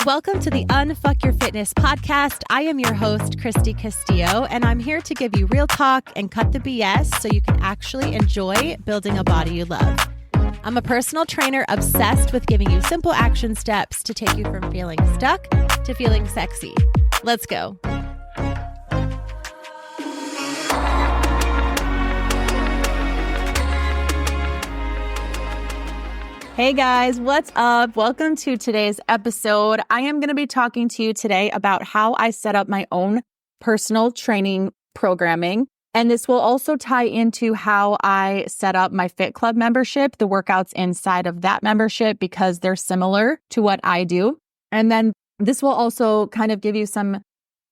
Welcome to the Unfuck Your Fitness podcast. I am your host, Christy Castillo, and I'm here to give you real talk and cut the BS so you can actually enjoy building a body you love. I'm a personal trainer obsessed with giving you simple action steps to take you from feeling stuck to feeling sexy. Let's go. Hey guys, what's up? Welcome to today's episode. I am going to be talking to you today about how I set up my own personal training programming. And this will also tie into how I set up my Fit Club membership, the workouts inside of that membership, because they're similar to what I do. And then this will also kind of give you some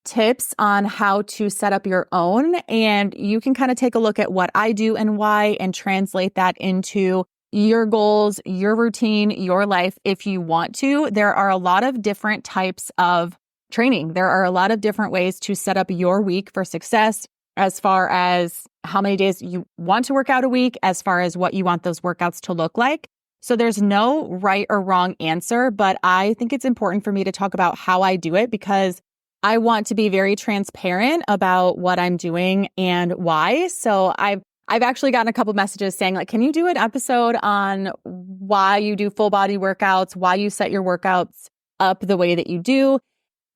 tips on how to set up your own. And you can kind of take a look at what I do and why and translate that into your goals, your routine, your life if you want to. There are a lot of different types of training. There are a lot of different ways to set up your week for success as far as how many days you want to work out a week, as far as what you want those workouts to look like. So there's no right or wrong answer, but I think it's important for me to talk about how I do it because I want to be very transparent about what I'm doing and why. So I've actually gotten a couple messages saying like, can you do an episode on why you do full body workouts, why you set your workouts up the way that you do?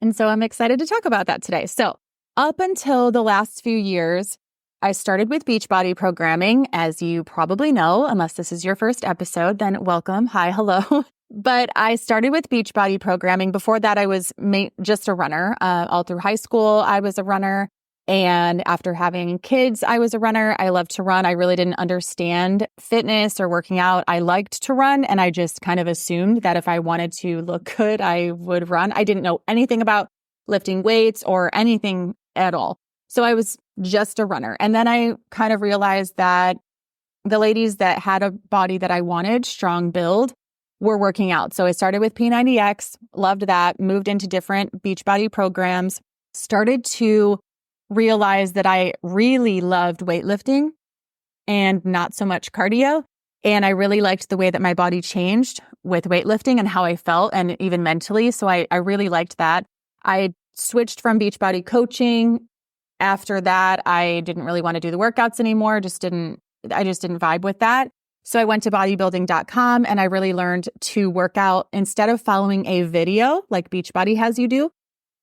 And so I'm excited to talk about that today. So up until the last few years, I started with Beachbody programming, as you probably know, unless this is your first episode, then welcome. Hi, hello. But I started with Beachbody programming. Before that, I was just a runner. All through high school, I was a runner. And after having kids, I was a runner. I loved to run. I really didn't understand fitness or working out. I liked to run, and I just kind of assumed that if I wanted to look good, I would run. I didn't know anything about lifting weights or anything at all. So I was just a runner. And then I kind of realized that the ladies that had a body that I wanted, strong build, were working out. So I started with P90X, loved that, moved into different Beachbody programs, started to realize that I really loved weightlifting and not so much cardio. And I really liked the way that my body changed with weightlifting and how I felt and even mentally. So I really liked that. I switched from Beachbody coaching. After that, I didn't really want to do the workouts anymore. I just didn't vibe with that. So I went to bodybuilding.com and I really learned to work out instead of following a video like Beachbody has you do.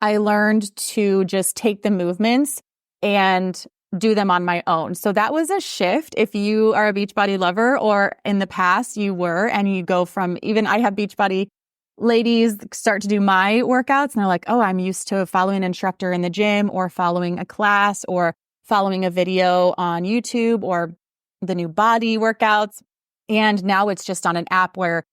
I learned to just take the movements and do them on my own. So that was a shift. If you are a Beachbody lover or in the past you were, and you go from, even I have Beachbody ladies start to do my workouts and they're like, oh, I'm used to following an instructor in the gym or following a class or following a video on YouTube or the new body workouts. And now it's just on an app where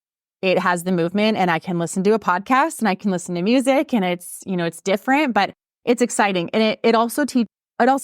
it has the movement and I can listen to a podcast and I can listen to music and it's different, but it's exciting. And it also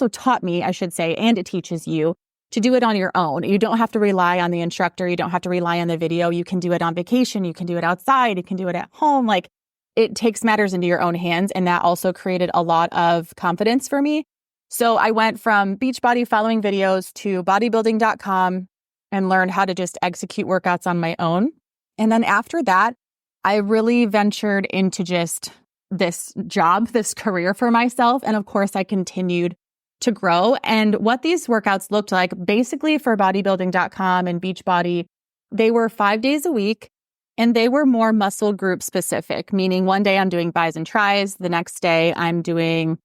taught me, I should say, and it teaches you to do it on your own. You don't have to rely on the instructor. You don't have to rely on the video. You can do it on vacation. You can do it outside. You can do it at home. Like it takes matters into your own hands. And that also created a lot of confidence for me. So I went from Beachbody following videos to bodybuilding.com and learned how to just execute workouts on my own. And then after that, I really ventured into just this job, this career for myself. And of course, I continued to grow. And what these workouts looked like, basically for bodybuilding.com and Beachbody, they were 5 days a week and they were more muscle group specific, meaning one day I'm doing bis and tris, the next day I'm doing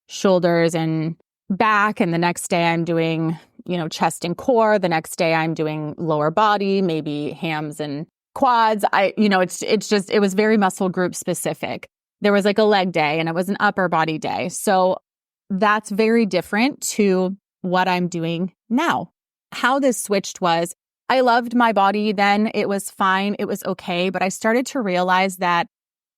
shoulders and back, and the next day I'm doing, chest and core. The next day I'm doing lower body, maybe hams and quads. It was very muscle group specific. There was like a leg day and it was an upper body day. So that's very different to what I'm doing now. How this switched was I loved my body then. It was fine. It was okay. But I started to realize that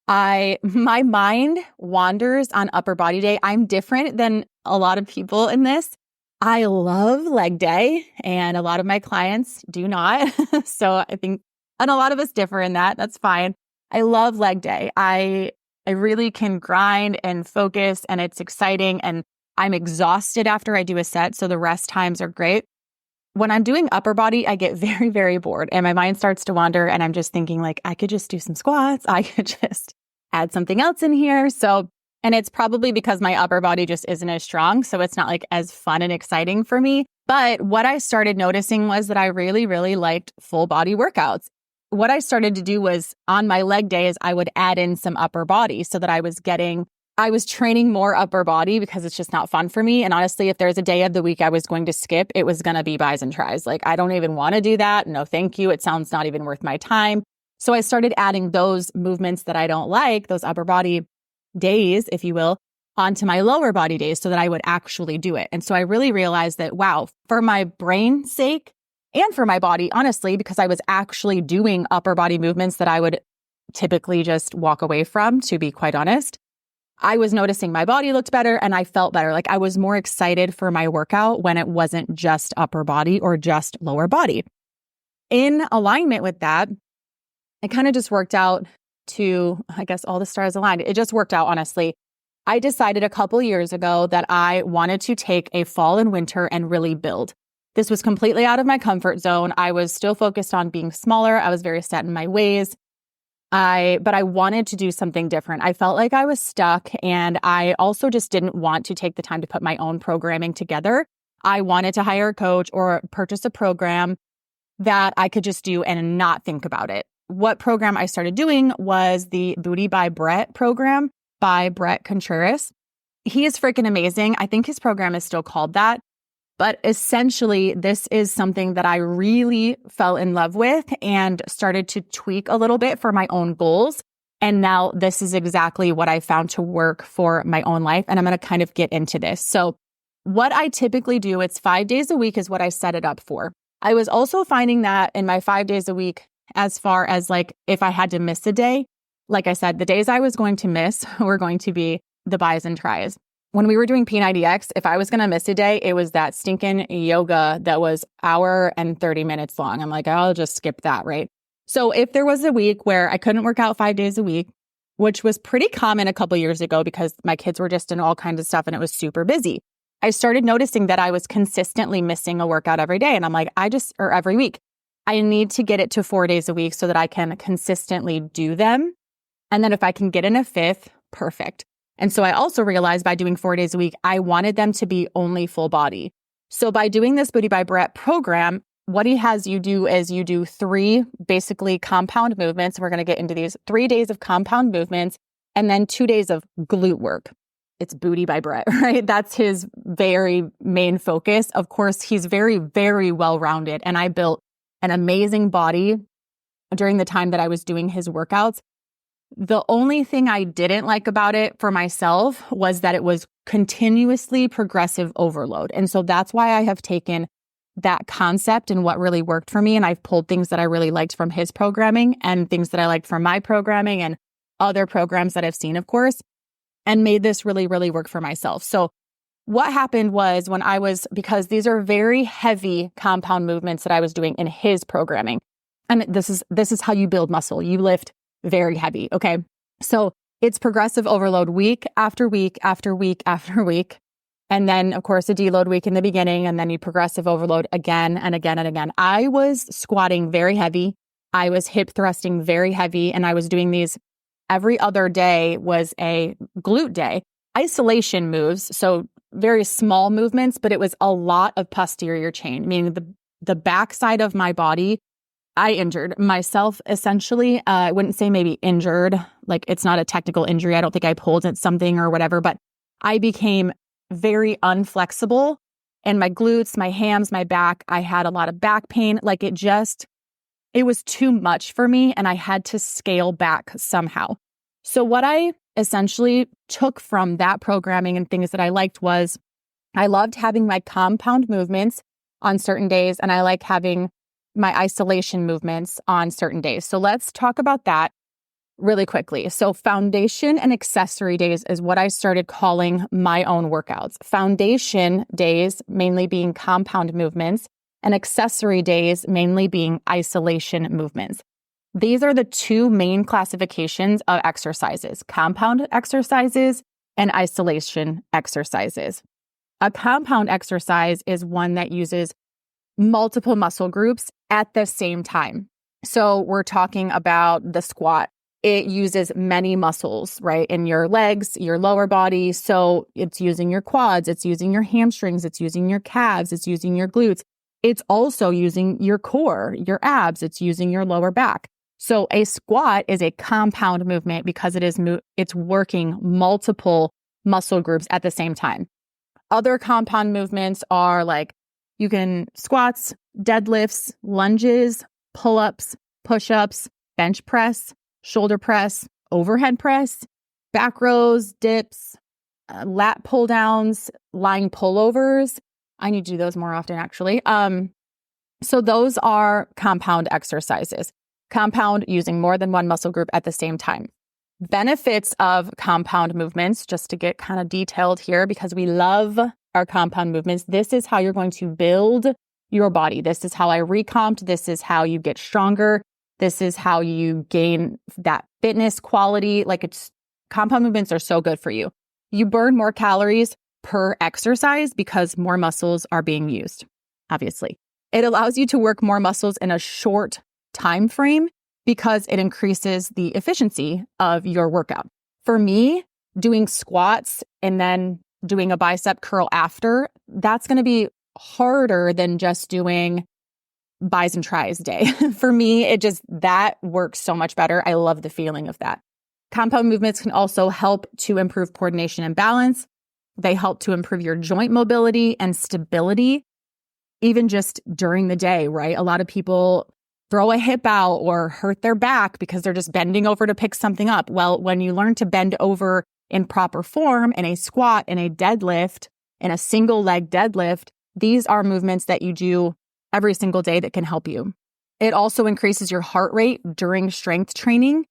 my mind wanders on upper body day. I'm different than a lot of people in this. I love leg day and a lot of my clients do not. So I think, and a lot of us differ in that. That's fine. I love leg day. I really can grind and focus and it's exciting and I'm exhausted after I do a set. So the rest times are great. When I'm doing upper body, I get very, very bored and my mind starts to wander and I'm just thinking like, I could just do some squats. I could just add something else in here. And it's probably because my upper body just isn't as strong. So it's not like as fun and exciting for me. But what I started noticing was that I really, really liked full body workouts. What I started to do was on my leg days, I would add in some upper body so that I was training more upper body because it's just not fun for me. And honestly, if there's a day of the week I was going to skip, it was going to be bis and tris. Like, I don't even want to do that. No, thank you. It sounds not even worth my time. So I started adding those movements that I don't like, those upper body days, if you will, onto my lower body days so that I would actually do it. And so I really realized that, wow, for my brain's sake and for my body, honestly, because I was actually doing upper body movements that I would typically just walk away from, to be quite honest, I was noticing my body looked better and I felt better. Like, I was more excited for my workout when it wasn't just upper body or just lower body. In alignment with that, it kind of just worked out to, I guess, all the stars aligned. It just worked out, honestly. I decided a couple years ago that I wanted to take a fall and winter and really build. This was completely out of my comfort zone. I was still focused on being smaller. I was very set in my ways. But I wanted to do something different. I felt like I was stuck, and I also just didn't want to take the time to put my own programming together. I wanted to hire a coach or purchase a program that I could just do and not think about it. What program I started doing was the Booty by Brett program by Brett Contreras. He is freaking amazing. I think his program is still called that. But essentially, this is something that I really fell in love with and started to tweak a little bit for my own goals. And now this is exactly what I found to work for my own life. And I'm going to kind of get into this. So what I typically do, it's 5 days a week is what I set it up for. I was also finding that in my 5 days a week, as far as like if I had to miss a day, like I said, the days I was going to miss were going to be the bis and tris. When we were doing P90X, if I was going to miss a day, it was that stinking yoga that was hour and 30 minutes long. I'm like, I'll just skip that, right? So if there was a week where I couldn't work out 5 days a week, which was pretty common a couple years ago because my kids were just in all kinds of stuff and it was super busy, I started noticing that I was consistently missing a workout every day. And I'm like, or every week. I need to get it to 4 days a week so that I can consistently do them. And then if I can get in a fifth, perfect. And so I also realized by doing 4 days a week, I wanted them to be only full body. So by doing this Booty by Brett program, what he has you do is you do 3 basically compound movements. We're going to get into these 3 days of compound movements and then 2 days of glute work. It's Booty by Brett, right? That's his very main focus. Of course, he's very, very well-rounded. And I built an amazing body during the time that I was doing his workouts. The only thing I didn't like about it for myself was that it was continuously progressive overload. And so that's why I have taken that concept and what really worked for me. And I've pulled things that I really liked from his programming and things that I liked from my programming and other programs that I've seen, of course, and made this really, really work for myself. So what happened was because these are very heavy compound movements that I was doing in his programming. And this is how you build muscle. You lift very heavy. Okay. So it's progressive overload week after week after week after week. And then of course a deload week in the beginning, and then you progressive overload again and again and again. I was squatting very heavy. I was hip thrusting very heavy. And I was doing these every other day was a glute day. Isolation moves. So very small movements, but it was a lot of posterior chain, meaning the backside of my body. I injured myself essentially. I wouldn't say maybe injured, like it's not a technical injury. I don't think I pulled at something or whatever, but I became very unflexible in my glutes, my hams, my back. I had a lot of back pain. Like it was too much for me and I had to scale back somehow. So what I essentially took from that programming and things that I liked was I loved having my compound movements on certain days and I like having my isolation movements on certain days. So let's talk about that really quickly. So foundation and accessory days is what I started calling my own workouts. Foundation days mainly being compound movements and accessory days mainly being isolation movements. These are the 2 main classifications of exercises: compound exercises and isolation exercises. A compound exercise is one that uses multiple muscle groups at the same time. So we're talking about the squat. it uses many muscles, right? In your legs, your lower body. So it's using your quads, it's using your hamstrings, it's using your calves, it's using your glutes. It's also using your core, your abs, it's using your lower back. So a squat is a compound movement because it's working multiple muscle groups at the same time. Other compound movements are like you can squats, deadlifts, lunges, pull-ups, push-ups, bench press, shoulder press, overhead press, back rows, dips, lat pull downs, lying pullovers. I need to do those more often, actually. So those are compound exercises. Compound using more than one muscle group at the same time. Benefits of compound movements, just to get kind of detailed here, because we love our compound movements. This is how you're going to build your body. This is how I recomped. This is how you get stronger. This is how you gain that fitness quality. Compound movements are so good for you. You burn more calories per exercise because more muscles are being used, obviously. It allows you to work more muscles in a short time frame because it increases the efficiency of your workout. For me, doing squats and then doing a bicep curl after, that's going to be harder than just doing bis and tris day. For me, that works so much better. I love the feeling of that. Compound movements can also help to improve coordination and balance. They help to improve your joint mobility and stability, even just during the day, right? A lot of people throw a hip out or hurt their back because they're just bending over to pick something up. Well, when you learn to bend over in proper form in a squat, in a deadlift, in a single leg deadlift, these are movements that you do every single day that can help you. It also increases your heart rate during strength training,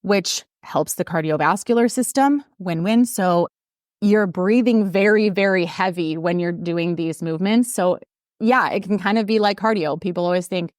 which helps the cardiovascular system. Win-win. So you're breathing very, very heavy when you're doing these movements. So yeah, it can kind of be like cardio. People always think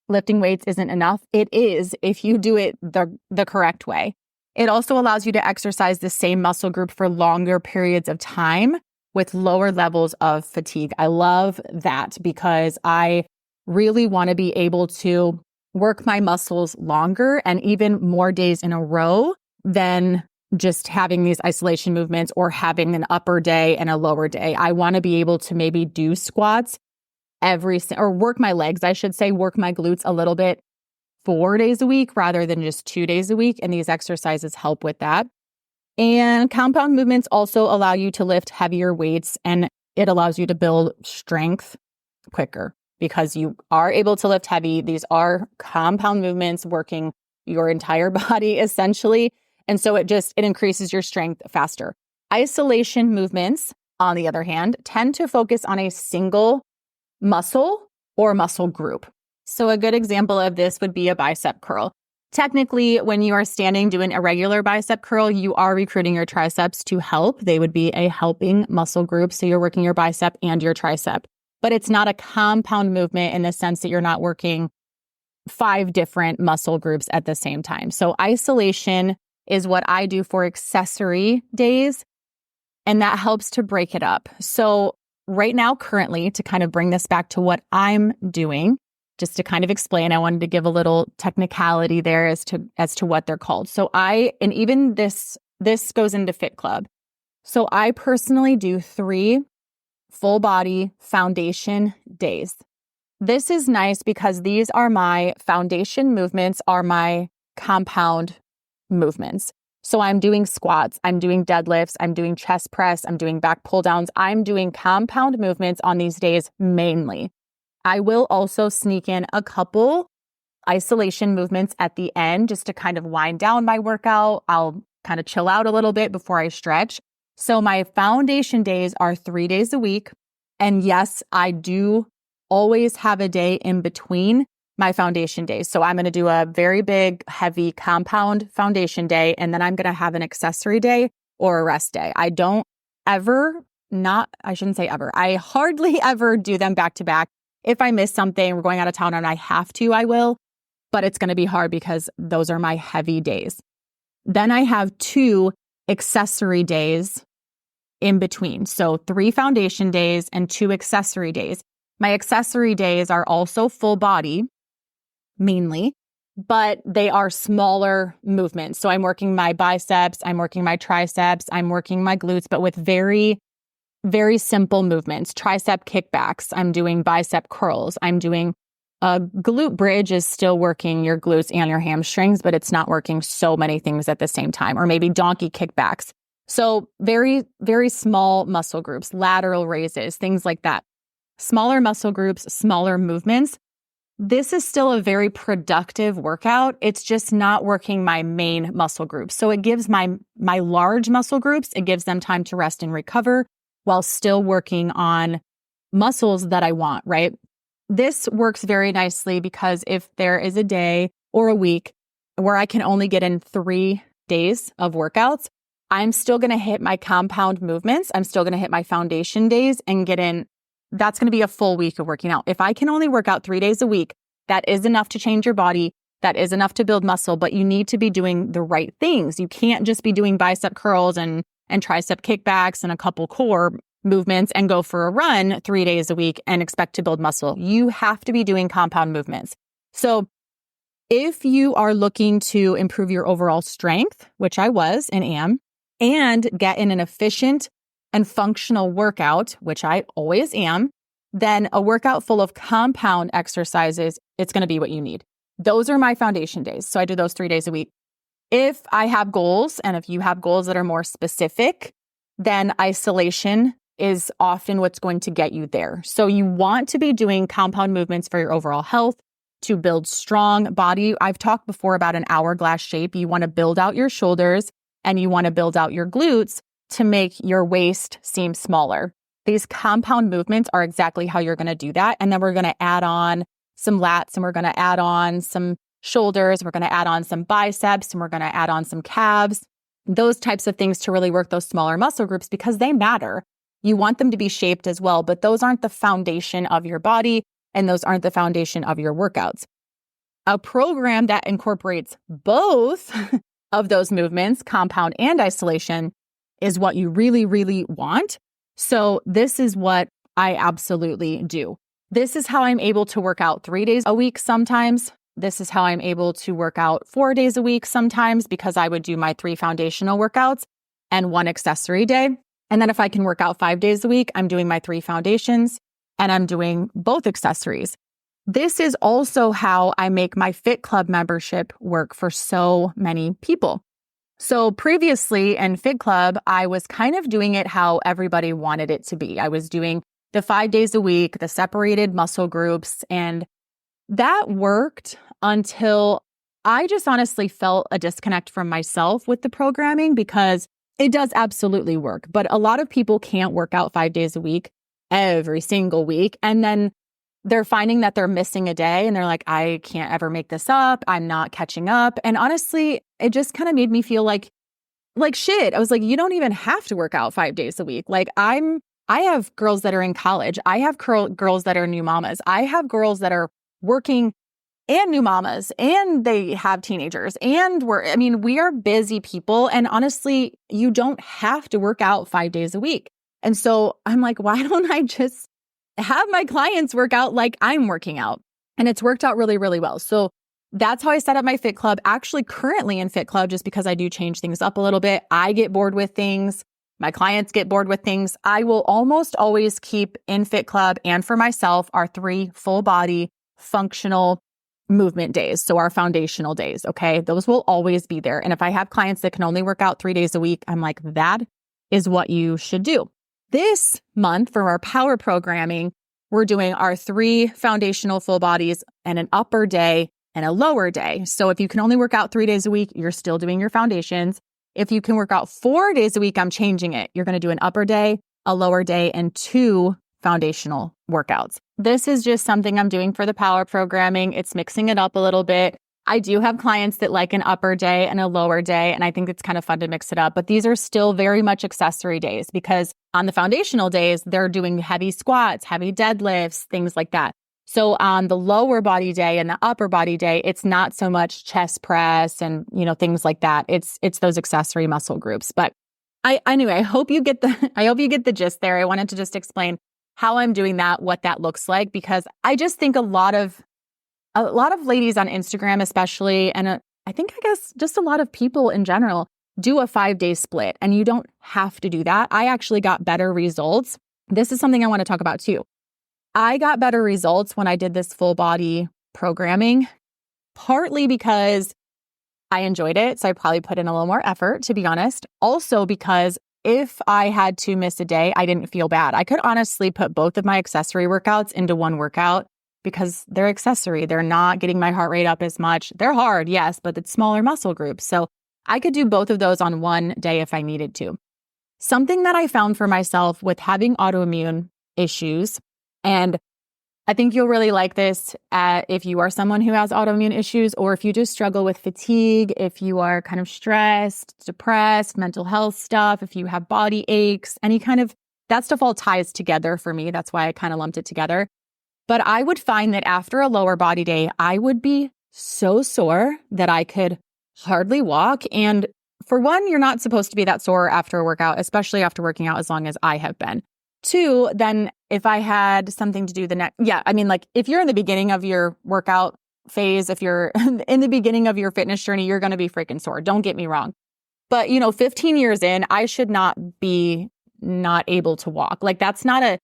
lifting weights isn't enough. It is if you do it the correct way. It also allows you to exercise the same muscle group for longer periods of time with lower levels of fatigue. I love that because I really want to be able to work my muscles longer and even more days in a row than just having these isolation movements or having an upper day and a lower day. I want to be able to maybe do squats or work my legs, I should say, work my glutes a little bit 4 days a week rather than just 2 days a week. And these exercises help with that. And compound movements also allow you to lift heavier weights, and it allows you to build strength quicker because you are able to lift heavy. These are compound movements working your entire body essentially. And so it increases your strength faster. Isolation movements, on the other hand, tend to focus on a single muscle or muscle group. So a good example of this would be a bicep curl. Technically, when you are standing doing a regular bicep curl, you are recruiting your triceps to help. They would be a helping muscle group. So you're working your bicep and your tricep. But it's not a compound movement in the sense that you're not working 5 different muscle groups at the same time. So isolation is what I do for accessory days, and that helps to break it up. So right now, currently, to kind of bring this back to what I'm doing, just to kind of explain, I wanted to give a little technicality there as to what they're called. So and even this goes into Fit Club. So I personally do 3 full body foundation days. This is nice because these are my foundation movements, are my compound movements. So I'm doing squats, I'm doing deadlifts, I'm doing chest press, I'm doing back pull downs. I'm doing compound movements on these days mainly. I will also sneak in a couple isolation movements at the end just to kind of wind down my workout. I'll kind of chill out a little bit before I stretch. So my foundation days are 3 days a week. And yes, I do always have a day in between my foundation days. So I'm going to do a very big, heavy compound foundation day, and then I'm going to have an accessory day or a rest day. I shouldn't say ever. I hardly ever do them back to back. If I miss something, we're going out of town and I have to, I will, but it's going to be hard because those are my heavy days. Then I have 2 accessory days in between. So 3 foundation days and 2 accessory days. My accessory days are also full body, mainly, but they are smaller movements. So I'm working my biceps, I'm working my triceps, I'm working my glutes, but with very, very simple movements. Tricep kickbacks, I'm doing bicep curls, I'm doing a glute bridge is still working your glutes and your hamstrings, but it's not working so many things at the same time, or maybe donkey kickbacks. So very, very small muscle groups, lateral raises, things like that. Smaller muscle groups, smaller movements. This is still a very productive workout. It's just not working my main muscle groups. So it gives my large muscle groups, it gives them time to rest and recover while still working on muscles that I want, right? This works very nicely because if there is a day or a week where I can only get in 3 days of workouts, I'm still going to hit my compound movements. I'm still going to hit my foundation days and get in. That's going to be a full week of working out. If I can only work out 3 days a week, that is enough to change your body. That is enough to build muscle, but you need to be doing the right things. You can't just be doing bicep curls and tricep kickbacks and a couple core movements and go for a run 3 days a week and expect to build muscle. You have to be doing compound movements. So if you are looking to improve your overall strength, which I was and am, and get in an efficient and functional workout, which I always am, then a workout full of compound exercises, it's going to be what you need. Those are my foundation days. So I do those 3 days a week. If I have goals, and if you have goals that are more specific, then isolation is often what's going to get you there. So you want to be doing compound movements for your overall health, to build strong body. I've talked before about an hourglass shape. You want to build out your shoulders and you want to build out your glutes to make your waist seem smaller. These compound movements are exactly how you're going to do that. And then we're going to add on some lats and we're going to add on some shoulders. We're going to add on some biceps and we're going to add on some calves, those types of things to really work those smaller muscle groups because they matter. You want them to be shaped as well, but those aren't the foundation of your body and those aren't the foundation of your workouts. A program that incorporates both of those movements, compound and isolation, is what you really, really want. So this is what I absolutely do. This is how I'm able to work out 3 days a week sometimes. This is how I'm able to work out 4 days a week sometimes because I would do my 3 foundational workouts and 1 accessory day. And then if I can work out 5 days a week, I'm doing my 3 foundations and I'm doing both accessories. This is also how I make my Fit Club membership work for so many people. So previously in Fit Club, I was kind of doing it how everybody wanted it to be. I was doing the 5 days a week, the separated muscle groups, and that worked until I just honestly felt a disconnect from myself with the programming because it does absolutely work. But a lot of people can't work out 5 days a week every single week. And then they're finding that they're missing a day and they're like, I can't ever make this up. I'm not catching up. And honestly, it just kind of made me feel like shit. I was like, you don't even have to work out 5 days a week. Like I have girls that are in college. I have girls that are new mamas. I have girls that are working and new mamas and they have teenagers and we are busy people. And honestly, you don't have to work out 5 days a week. And so I'm like, why don't I just have my clients work out like I'm working out? And it's worked out really, really well. So that's how I set up my Fit Club. Actually, currently in Fit Club, just because I do change things up a little bit, I get bored with things. My clients get bored with things. I will almost always keep in Fit Club and for myself our 3 full body functional movement days. So our foundational days. Okay. Those will always be there. And if I have clients that can only work out 3 days a week, I'm like, that is what you should do. This month for our power programming, we're doing our 3 foundational full bodies and an upper day and a lower day. So if you can only work out 3 days a week, you're still doing your foundations. If you can work out 4 days a week, I'm changing it. You're going to do an upper day, a lower day, and 2 foundational workouts. This is just something I'm doing for the power programming. It's mixing it up a little bit. I do have clients that like an upper day and a lower day, and I think it's kind of fun to mix it up. But these are still very much accessory days because on the foundational days, they're doing heavy squats, heavy deadlifts, things like that. So on the lower body day and the upper body day, it's not so much chest press and, things like that. It's those accessory muscle groups. But I hope you get the gist there. I wanted to just explain how I'm doing that, what that looks like, because I just think a lot of a lot of ladies on Instagram, especially, and I guess just a lot of people in general do a 5-day split, and you don't have to do that. I actually got better results. This is something I want to talk about too. I got better results when I did this full body programming, partly because I enjoyed it. So I probably put in a little more effort, to be honest. Also because if I had to miss a day, I didn't feel bad. I could honestly put both of my accessory workouts into one workout because they're accessory. They're not getting my heart rate up as much. They're hard, yes, but it's smaller muscle groups. So I could do both of those on one day if I needed to. Something that I found for myself with having autoimmune issues, and I think you'll really like this if you are someone who has autoimmune issues, or if you just struggle with fatigue, if you are kind of stressed, depressed, mental health stuff, if you have body aches, any kind of, that stuff all ties together for me. That's why I kind of lumped it together. But I would find that after a lower body day, I would be so sore that I could hardly walk. And for one, you're not supposed to be that sore after a workout, especially after working out as long as I have been. Two, then if I had something to do the next, if you're in the beginning of your workout phase, if you're in the beginning of your fitness journey, you're going to be freaking sore. Don't get me wrong. But 15 years in, I should not be not able to walk. Like that's not a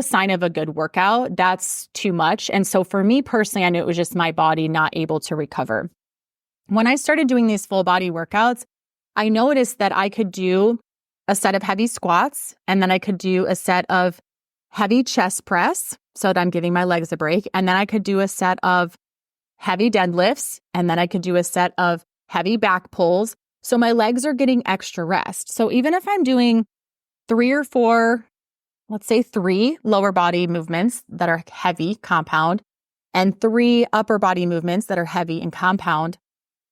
sign of a good workout. That's too much. And so for me personally, I knew it was just my body not able to recover. When I started doing these full body workouts, I noticed that I could do a set of heavy squats, and then I could do a set of heavy chest press so that I'm giving my legs a break. And then I could do a set of heavy deadlifts, and then I could do a set of heavy back pulls. So my legs are getting extra rest. So even if I'm doing 3 or 4, let's say 3 lower body movements that are heavy compound and 3 upper body movements that are heavy and compound,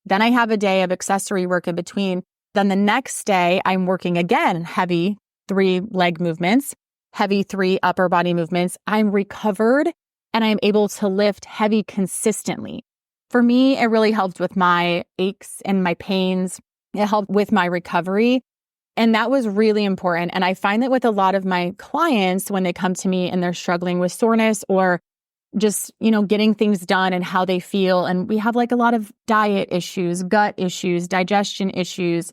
then I have a day of accessory work in between. Then the next day, I'm working again, heavy 3 leg movements, heavy 3 upper body movements. I'm recovered and I'm able to lift heavy consistently. For me, it really helped with my aches and my pains. It helped with my recovery. And that was really important. And I find that with a lot of my clients, when they come to me and they're struggling with soreness or just, getting things done and how they feel. And we have like a lot of diet issues, gut issues, digestion issues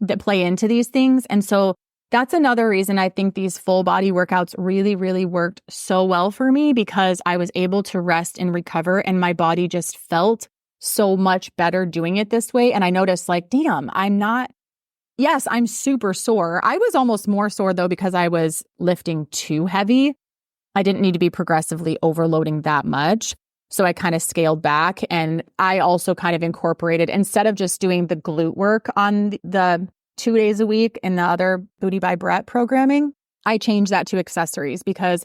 that play into these things. And so that's another reason I think these full body workouts really, really worked so well for me, because I was able to rest and recover and my body just felt so much better doing it this way. And I noticed damn, I'm super sore. I was almost more sore though, because I was lifting too heavy. I didn't need to be progressively overloading that much. So I kind of scaled back, and I also kind of incorporated, instead of just doing the glute work on the 2 days a week in the other Booty by Brett programming, I changed that to accessories because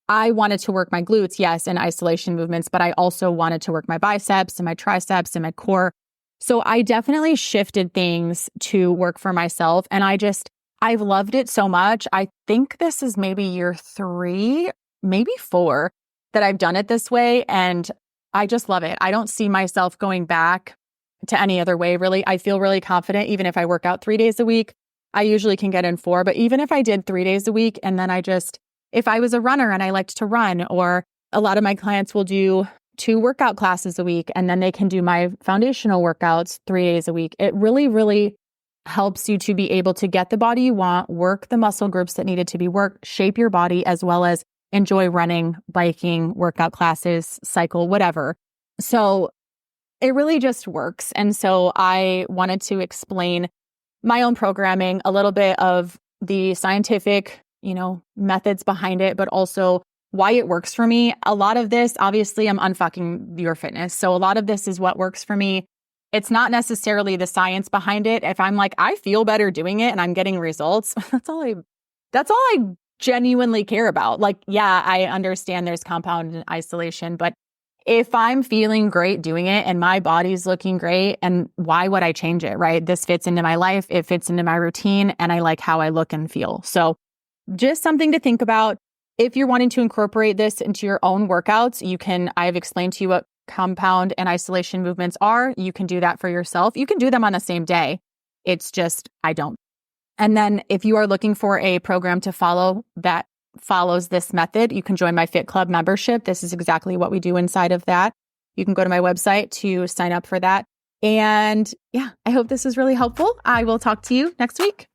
I wanted to work my glutes, yes, in isolation movements, but I also wanted to work my biceps and my triceps and my core. So I definitely shifted things to work for myself, and I've loved it so much. I think this is maybe year 3, maybe 4 that I've done it this way. And I just love it. I don't see myself going back to any other way, really. I feel really confident. Even if I work out 3 days a week, I usually can get in 4. But even if I did 3 days a week, and then if I was a runner and I liked to run, or a lot of my clients will do 2 workout classes a week, and then they can do my foundational workouts 3 days a week. It really, really helps you to be able to get the body you want, work the muscle groups that needed to be worked, shape your body, as well as enjoy running, biking, workout classes, cycle, whatever. So it really just works. And so I wanted to explain my own programming, a little bit of the scientific, methods behind it, but also why it works for me. A lot of this, obviously, I'm unfucking your fitness. So a lot of this is what works for me. It's not necessarily the science behind it. If I'm I feel better doing it and I'm getting results, that's all I genuinely care about. I understand there's compound and isolation, but if I'm feeling great doing it and my body's looking great, and why would I change it, right? This fits into my life. It fits into my routine, and I like how I look and feel. So just something to think about. If you're wanting to incorporate this into your own workouts, I've explained to you what compound and isolation movements are. You can do that for yourself. You can do them on the same day. It's just, I don't. And then if you are looking for a program to follow that follows this method, you can join my Fit Club membership. This is exactly what we do inside of that. you can go to my website to sign up for that. And yeah, I hope this is really helpful. I will talk to you next week.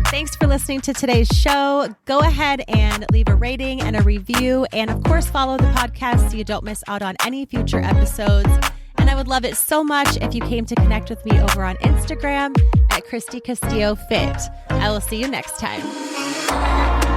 Thanks for listening to today's show. Go ahead and leave a rating and a review. And of course, follow the podcast so you don't miss out on any future episodes. And I would love it so much if you came to connect with me over on Instagram at Christy Castillo Fit. I will see you next time.